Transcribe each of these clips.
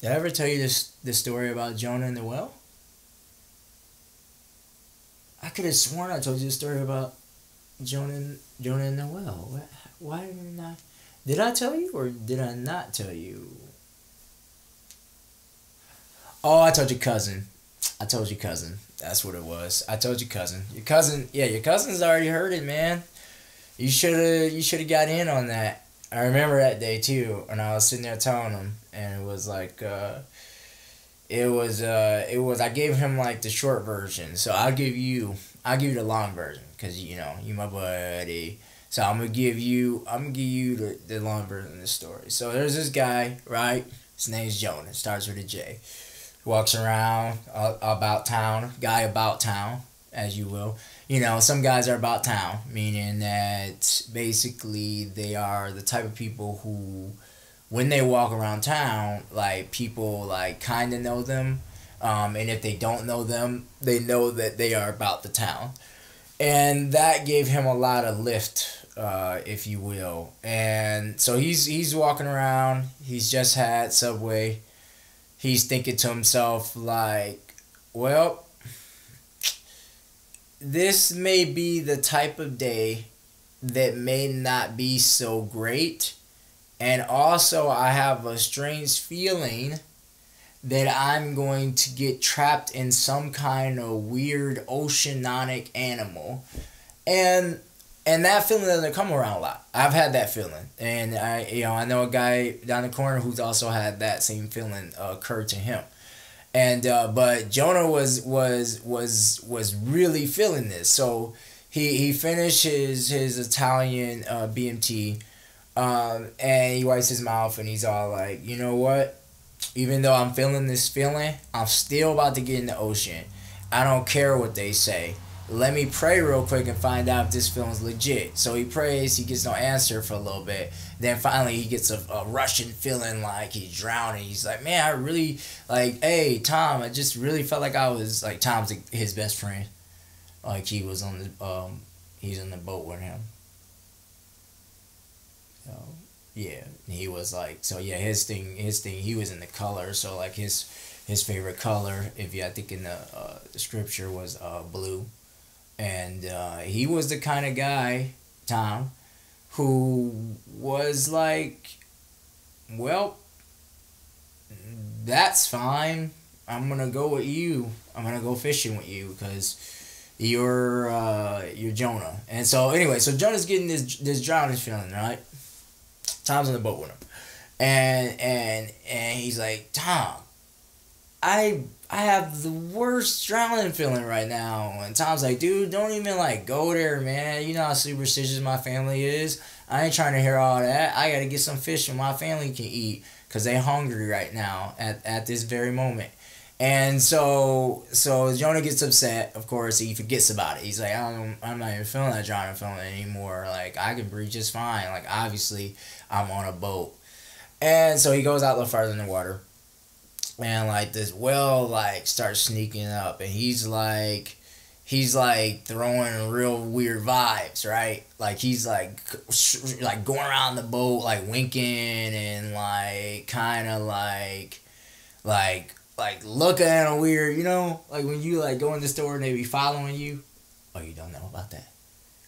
Did I ever tell you this story about Jonah and the well? I could have sworn I told you the story about Jonah and the well. Why didn't I? Did I tell you or did I not tell you? Oh, I told your cousin. I told your cousin. That's what it was. I told your cousin. Your cousin, yeah, your cousin's already heard it, man. You should have got in on that. I remember that day too, and I was sitting there telling him, and it was like, I gave him like the short version, so I'll give you the long version, cause you my buddy. So I'm gonna give you the long version of the story. So there's this guy, right? His name's Jonah. Starts with a J. Walks around about town, guy about town, as you will. Some guys are about town, meaning that basically they are the type of people who, when they walk around town, like people like kind of know them, and if they don't know them, they know that they are about the town, and that gave him a lot of lift, if you will. And so he's walking around. He's just had Subway. He's thinking to himself like, well, this may be the type of day that may not be so great. And also, I have a strange feeling that I'm going to get trapped in some kind of weird oceanic animal. And that feeling doesn't come around a lot. I've had that feeling. And I know a guy down the corner who's also had that same feeling occur to him. And but Jonah was really feeling this. So he finished his Italian BMT, and he wipes his mouth and he's all like, you know what? Even though I'm feeling this feeling, I'm still about to get in the ocean. I don't care what they say. Let me pray real quick and find out if this feeling's legit. So he prays, he gets no answer for a little bit. Then finally he gets a rushing feeling like he's drowning. He's like, man, I really, like, hey, Tom, I just really felt like I was, like, Tom's his best friend. Like, he was on the, he's in the boat with him. So, yeah, he was like, so yeah, his thing, he was in the color. So, like, his favorite color, I think in the scripture, was blue. And he was the kind of guy, Tom, who was like, well, that's fine. I'm gonna go with you. I'm gonna go fishing with you because you're Jonah. And so anyway, so Jonah's getting this drowning feeling, right? Tom's on the boat with him, and he's like, Tom, I have the worst drowning feeling right now. And Tom's like, dude, don't even like go there, man. You know how superstitious my family is. I ain't trying to hear all that. I gotta get some fish and my family can eat because they hungry right now at this very moment. And so Jonah gets upset. Of course, he forgets about it. He's like, I'm not even feeling that drowning feeling anymore. Like, I can breathe just fine. Like, obviously, I'm on a boat. And so he goes out a little farther in the water. And like this whale like starts sneaking up, and he's like throwing real weird vibes, right? Like he's like going around the boat like winking and like kind of like looking at a weird, like when you like go in the store and they be following you. Oh, you don't know about that?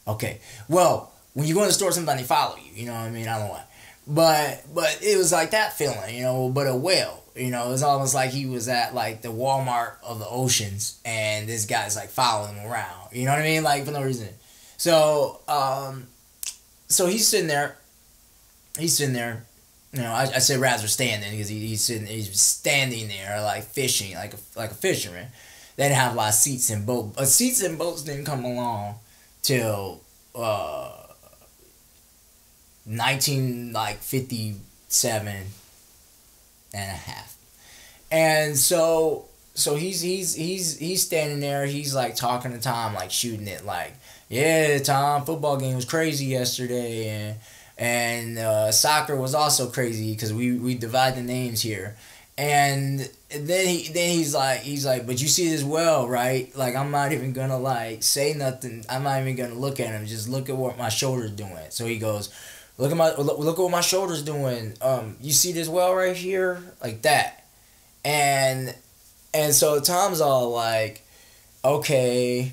Okay, well, when you go in the store, sometimes they follow you. You know what I mean? I don't know why, but it was like that feeling, but a whale. It was almost like he was at, like, the Walmart of the oceans, and this guy's, like, following him around. You know what I mean? Like, for no reason. So, so he's sitting there. I say rather standing, because he's standing there, like, fishing, like a fisherman. They didn't have a lot of seats in boats. Seats in boats didn't come along till, 1957 and a half. And so he's standing there. He's like talking to Tom, like shooting it, like, yeah, Tom, football game was crazy yesterday, and soccer was also crazy because we divide the names here. And then he's like, but you see this well, right? Like, I'm not even gonna like say nothing. I'm not even gonna look at him. Just look at what my shoulder's doing. So he goes, look at what my shoulder's doing. You see this well right here, like that. And so Tom's all like, okay,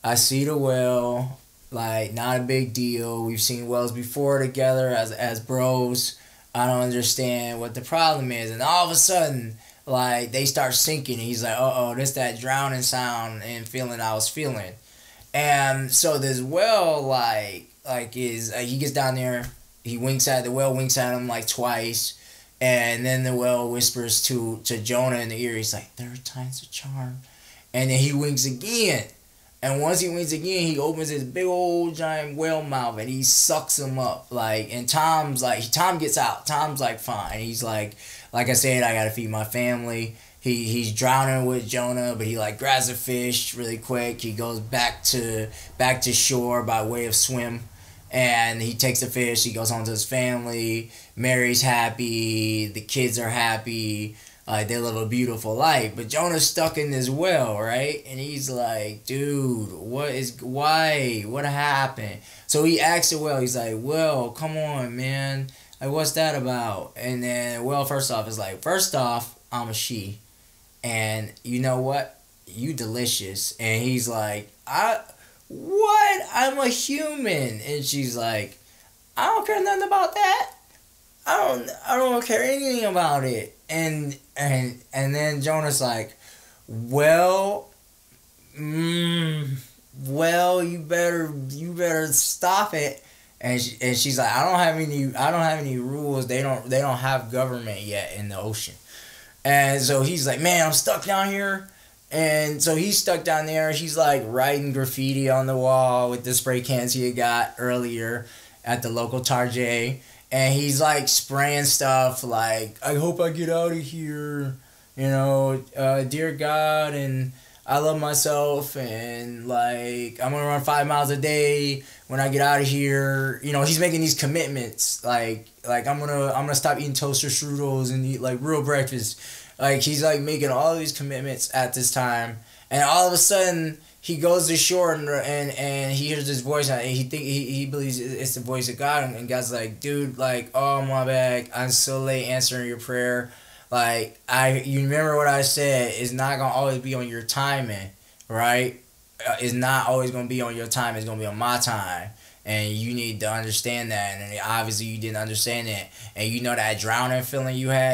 I see the well, like not a big deal. We've seen wells before together as bros. I don't understand what the problem is. And all of a sudden, like they start sinking. He's like, oh, this that drowning sound and feeling I was feeling. And so this well, he gets down there, the well winks at him like twice, and then the well whispers to Jonah in the ear. He's like, third time's a charm, and then he winks again. And once he winks again, he opens his big old giant whale mouth and he sucks him up. And Tom gets out. Tom's like, fine. He's like I said, I gotta feed my family. He's drowning with Jonah, but he like grabs a fish really quick. He goes back to shore by way of swim, and he takes the fish. He goes home to his family. Mary's happy. The kids are happy. They live a beautiful life. But Jonah's stuck in this well, right? And he's like, dude, what happened? So he asks the well. He's like, well, come on, man. Like, what's that about? And then, well, first off, I'm a she. And you know what? You delicious. And he's like, what? I'm a human. And she's like, I don't care nothing about that. I don't care anything about it. And then Jonah's like, well, you better stop it. And she's like, I don't have any rules. They don't have government yet in the ocean. And so he's like, man, I'm stuck down here. And so he's stuck down there. He's like writing graffiti on the wall with the spray cans he had got earlier at the local Tarjay. And he's like spraying stuff like, I hope I get out of here. Dear God, and I love myself, and like I'm gonna run 5 miles a day when I get out of here. He's making these commitments, like I'm gonna stop eating toaster strudels and eat like real breakfast. Like he's like making all these commitments at this time, and all of a sudden he goes to shore and he hears this voice, and he believes it's the voice of God, and God's like, dude, like, oh my bad, I'm so late answering your prayer. Like, you remember what I said, it's not going to always be on your timing, right? It's not always going to be on your time, it's going to be on my time. And you need to understand that. And obviously you didn't understand it. And that drowning feeling you had,